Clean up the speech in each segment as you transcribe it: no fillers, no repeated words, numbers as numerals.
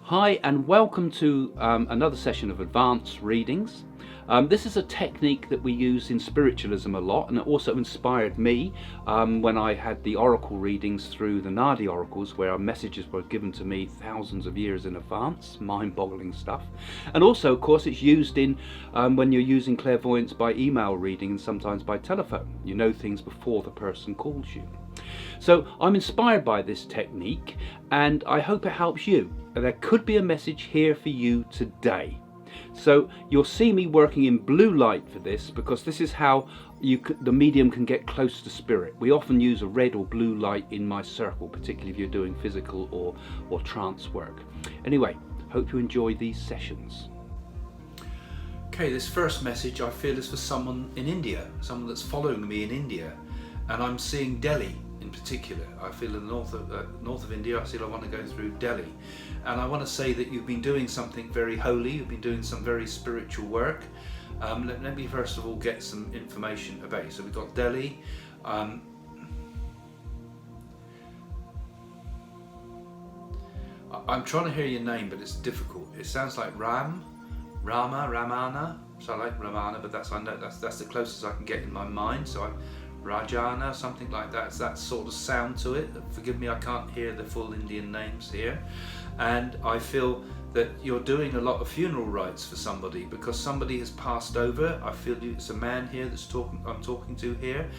Hi and welcome to another session of advanced readings. This is a technique that we use in spiritualism a lot, and it also inspired me when I had the oracle readings through the Nadi oracles, where messages were given to me thousands of years in advance. Mind-boggling stuff. And also, of course, it's used in when you're using clairvoyance by email reading and sometimes by telephone. You know things before the person calls you. So I'm inspired by this technique and I hope it helps you. There could be a message here for you today. So you'll see me working in blue light for this, because this is how the medium can get close to spirit. We often use a red or blue light in my circle, particularly if you're doing physical or trance work. Anyway, hope you enjoy these sessions. Okay, this first message I feel is for someone in India, someone that's following me in India, and I'm seeing Delhi in particular. I feel in the north of India. I feel I want to go through Delhi, and I want to say that you've been doing something very holy. You've been doing some very spiritual work. Let me first of all get some information about you. So we've got Delhi. I'm trying to hear your name, but it's difficult. It sounds like Ramana. So I like Ramana, but I know that's the closest I can get in my mind. So Rajana, something like that. It's that sort of sound to it. Forgive me, I can't hear the full Indian names here. And I feel that you're doing a lot of funeral rites for somebody, because somebody has passed over. I feel it's a man here I'm talking to here.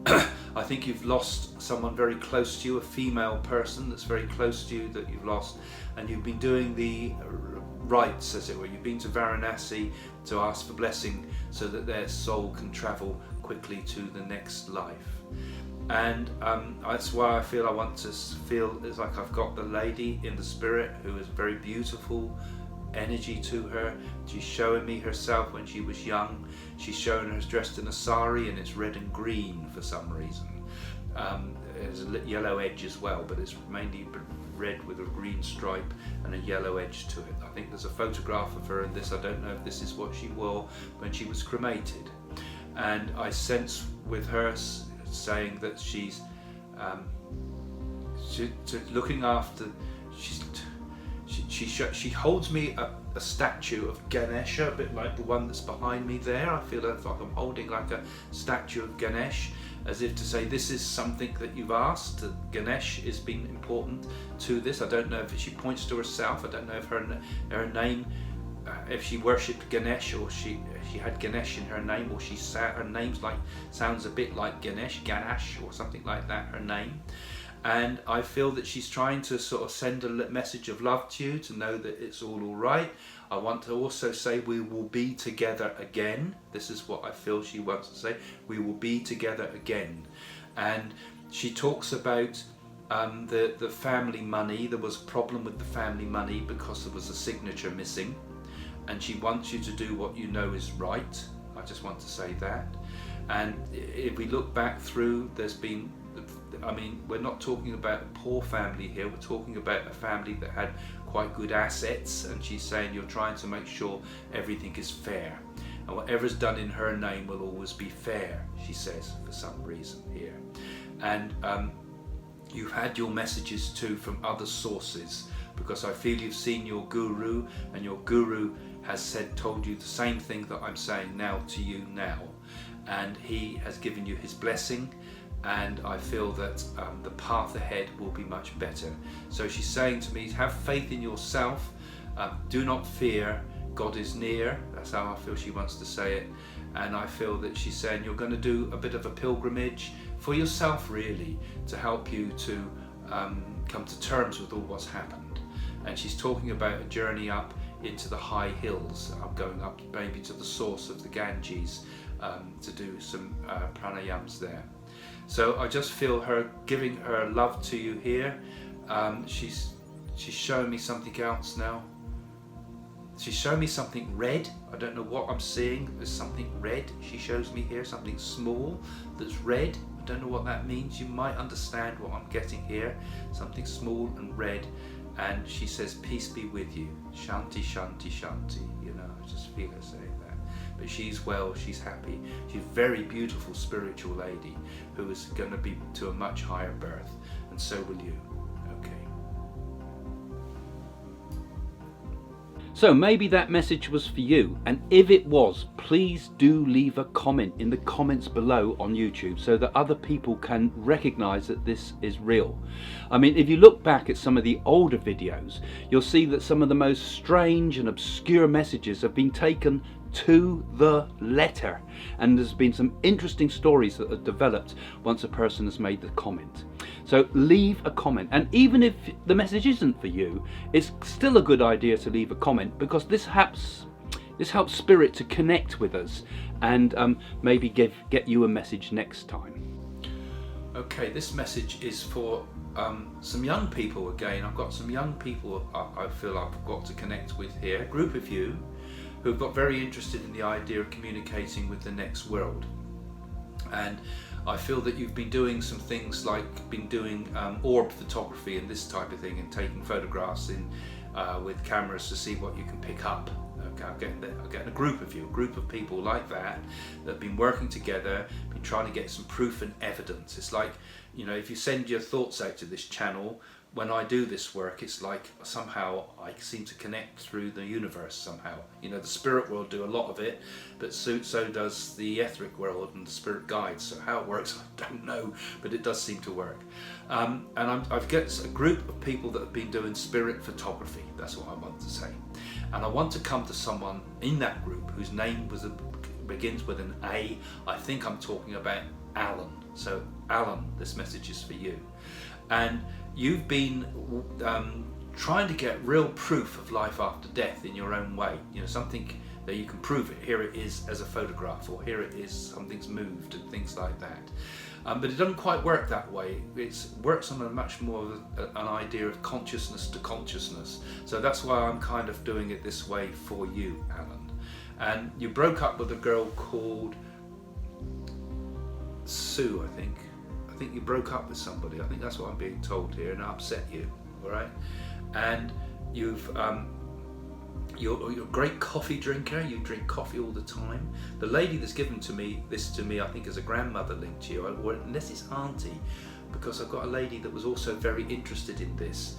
I think you've lost someone very close to you, a female person that's very close to you that you've lost, and you've been doing the rites, as it were. You've been to Varanasi to ask for blessing so that their soul can travel quickly to the next life. And that's why I feel I want to feel it's like I've got the lady in the spirit who is very beautiful energy to her. She's showing me herself when she was young. She's showing her dressed in a sari, and it's red and green for some reason. There's a yellow edge as well, but it's mainly red with a green stripe and a yellow edge to it. I think there's a photograph of her in this. I don't know if this is what she wore when she was cremated. And I sense with her saying that she's looking after. She holds me a statue of Ganesha, a bit like the one that's behind me there. I feel like I'm holding like a statue of Ganesh, as if to say this is something that you've asked. That Ganesh has been important to this. I don't know if she points to herself. I don't know if her name. If she worshipped Ganesh, or she had Ganesh in her name, or her name's sounds a bit like Ganesh, or something like that, her name. And I feel that she's trying to sort of send a message of love to you, to know that it's all right. I want to also say we will be together again. This is what I feel she wants to say. We will be together again. And she talks about the family money. There was a problem with the family money because there was a signature missing. And she wants you to do what you know is right. I just want to say that. And if we look back through, we're not talking about a poor family here. We're talking about a family that had quite good assets, and she's saying you're trying to make sure everything is fair. And whatever's done in her name will always be fair, she says, for some reason here. And you've had your messages too from other sources, because I feel you've seen your guru, and your guru has told you the same thing that I'm saying now to you now, and he has given you his blessing, and I feel that the path ahead will be much better. So she's saying to me, have faith in yourself, do not fear, God is near. That's how I feel she wants to say it. And I feel that she's saying you're going to do a bit of a pilgrimage for yourself, really, to help you to come to terms with all what's happened. And she's talking about a journey up into the high hills. I'm going up maybe to the source of the Ganges to do some pranayams there. So I just feel her giving her love to you here. She's showing me something else now. She's showing me something red. I don't know what I'm seeing. There's something red. She shows me here something small that's red. I don't know what that means. You might understand what I'm getting here. Something small and red. And she says, peace be with you. Shanti, shanti, shanti. You know, I just feel her saying that. But she's well, she's happy. She's a very beautiful spiritual lady who is going to be to a much higher birth. And so will you. Okay. So maybe that message was for you, and if it was, please do leave a comment in the comments below on YouTube so that other people can recognize that this is real. I mean, if you look back at some of the older videos, you'll see that some of the most strange and obscure messages have been taken to the letter, and there's been some interesting stories that have developed once a person has made the comment. So leave a comment, and even if the message isn't for you, it's still a good idea to leave a comment, because this helps spirit to connect with us and maybe get you a message next time. Okay, this message is for some young people again. I've got some young people I feel I've got to connect with here, a group of you who've got very interested in the idea of communicating with the next world. And I feel that you've been doing some things like orb photography and this type of thing, and taking photographs with cameras to see what you can pick up. Okay, I'm getting a group of you, a group of people like that have been working together, been trying to get some proof and evidence. It's like, you know, if you send your thoughts out to this channel, when I do this work, it's like somehow I seem to connect through the universe somehow. You know, the spirit world do a lot of it, but so does the etheric world and the spirit guides. So how it works, I don't know, but it does seem to work. And I've got a group of people that have been doing spirit photography. That's what I want to say. And I want to come to someone in that group whose name begins with an A. I think I'm talking about Alan. So Alan, this message is for you. And you've been trying to get real proof of life after death in your own way. You know, something that you can prove it. Here it is as a photograph, or here it is, something's moved, and things like that. But it doesn't quite work that way. It works on a much more of an idea of consciousness to consciousness. So that's why I'm kind of doing it this way for you, Alan. And you broke up with a girl called Sue, I think. I think you broke up with somebody. I think that's what I'm being told here, and it upset you, all right? And you're a great coffee drinker. You drink coffee all the time. The lady that's given this to me, I think, is a grandmother linked to you, or unless it's auntie, because I've got a lady that was also very interested in this.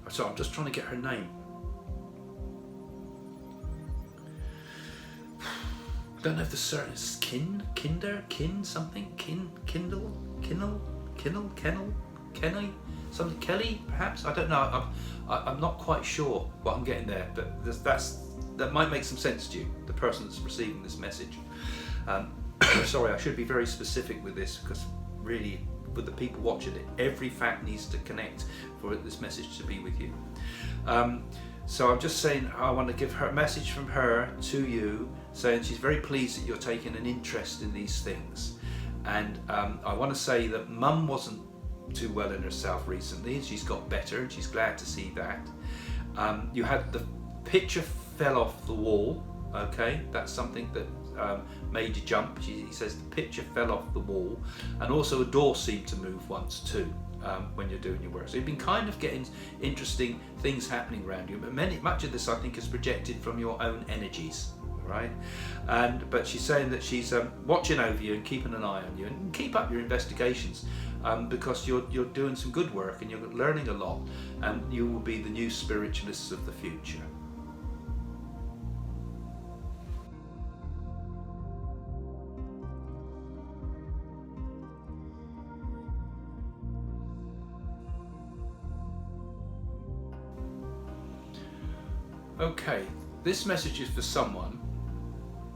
So I'm just trying to get her name. I don't know if the certain is Kenny, something, Kelly, perhaps. I don't know. I'm not quite sure what I'm getting there, but that might make some sense to you, the person that's receiving this message. Sorry, I should be very specific with this, because really, with the people watching it, every fact needs to connect for this message to be with you. So I'm just saying, I want to give her a message from her to you, saying she's very pleased that you're taking an interest in these things. And I want to say that Mum wasn't too well in herself recently, and she's got better, and she's glad to see that. You had the picture fell off the wall, okay? That's something that made you jump. He says the picture fell off the wall, and also a door seemed to move once too. When you're doing your work, so you've been kind of getting interesting things happening around you, but much of this I think is projected from your own energies, right? But she's saying that she's watching over you and keeping an eye on you, and keep up your investigations, because you're doing some good work and you're learning a lot, and you will be the new spiritualists of the future. Okay, this message is for someone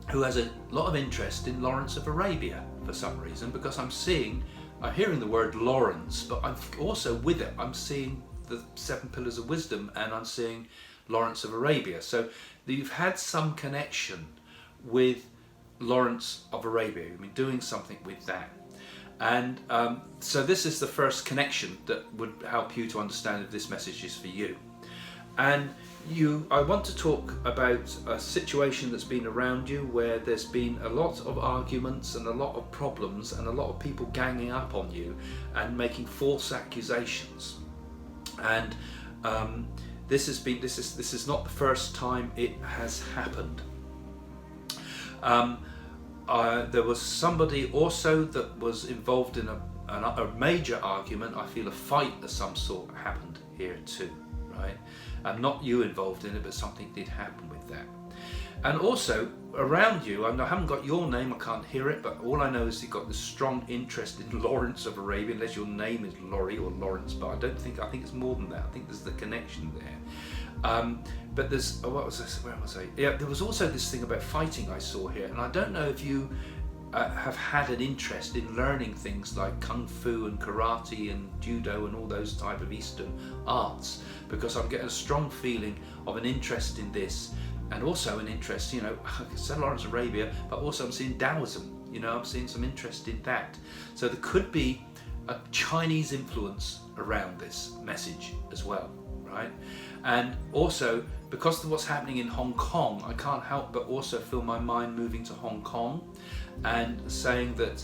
who has a lot of interest in Lawrence of Arabia for some reason, because I'm hearing the word Lawrence, but I'm also with it, I'm seeing the 7 Pillars of Wisdom, and I'm seeing Lawrence of Arabia. So you've had some connection with Lawrence of Arabia, you've been doing something with that. And so this is the first connection that would help you to understand if this message is for you. And I want to talk about a situation that's been around you where there's been a lot of arguments and a lot of problems and a lot of people ganging up on you and making false accusations. And this is not the first time it has happened. there was somebody also that was involved in a major argument. I feel a fight of some sort happened here too, right? And not you involved in it, but something did happen with that. And also around you, I haven't got your name, I can't hear it, but all I know is you've got this strong interest in Lawrence of Arabia, unless your name is Laurie or Lawrence, but I think it's more than that. I think there's the connection there. But there's, what was this, where was I? Yeah, there was also this thing about fighting I saw here, and I don't know if you have had an interest in learning things like kung fu and karate and judo and all those type of Eastern arts, because I'm getting a strong feeling of an interest in this, and also an interest, you know, St. Lawrence Arabia, but also I'm seeing Taoism, you know, I'm seeing some interest in that. So there could be a Chinese influence around this message as well, right? And also, because of what's happening in Hong Kong, I can't help but also feel my mind moving to Hong Kong and saying that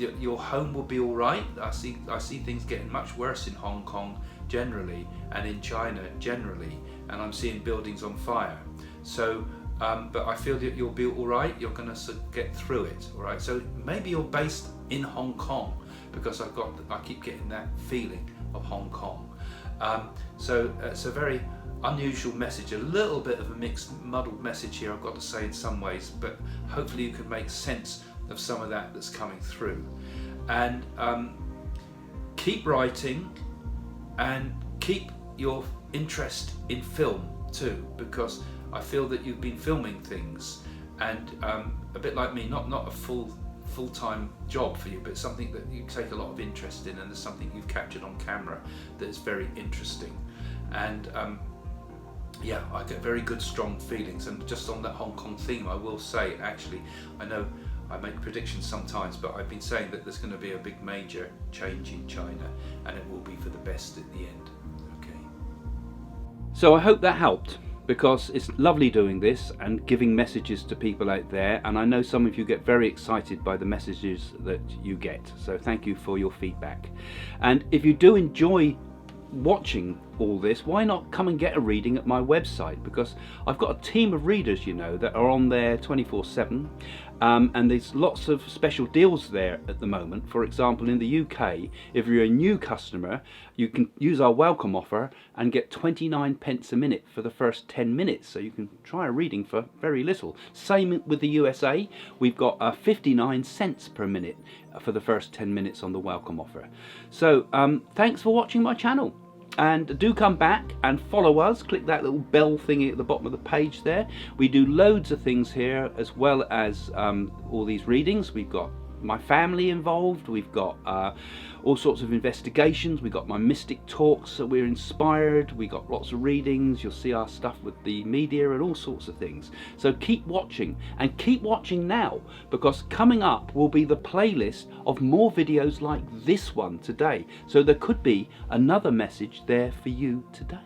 your home will be all right. I see things getting much worse in Hong Kong generally and in China generally, and I'm seeing buildings on fire. So, but I feel that you'll be all right. You're going to get through it, all right? So maybe you're based in Hong Kong, because I keep getting that feeling of Hong Kong. So it's a very unusual message, a little bit of a mixed, muddled message here, I've got to say, in some ways, but hopefully you can make sense of some of that that's coming through. And keep writing, and keep your interest in film too, because I feel that you've been filming things, and a bit like me, not a full-time job for you, but something that you take a lot of interest in, and there's something you've captured on camera that is very interesting. And yeah, I get very good strong feelings. And just on that Hong Kong theme, I will say, actually, I know I make predictions sometimes, but I've been saying that there's going to be a big major change in China, and it will be for the best at the end. Okay. So I hope that helped, because it's lovely doing this and giving messages to people out there, and I know some of you get very excited by the messages that you get, so thank you for your feedback. And if you do enjoy watching all this, why not come and get a reading at my website, because I've got a team of readers, you know, that are on there 24/7, and there's lots of special deals there at the moment. For example, in the UK, if you're a new customer, you can use our welcome offer and get 29p a minute for the first 10 minutes, so you can try a reading for very little. Same with the USA, we've got 59 cents per minute for the first 10 minutes on the welcome offer. So thanks for watching my channel. And do come back and follow us. Click that little bell thingy at the bottom of the page there. We do loads of things here, as well as all these readings. We've got my family involved, we've got all sorts of investigations, we've got my mystic talks, so we're inspired, we got lots of readings, you'll see our stuff with the media and all sorts of things. So keep watching, and keep watching now, because coming up will be the playlist of more videos like this one today. So there could be another message there for you today.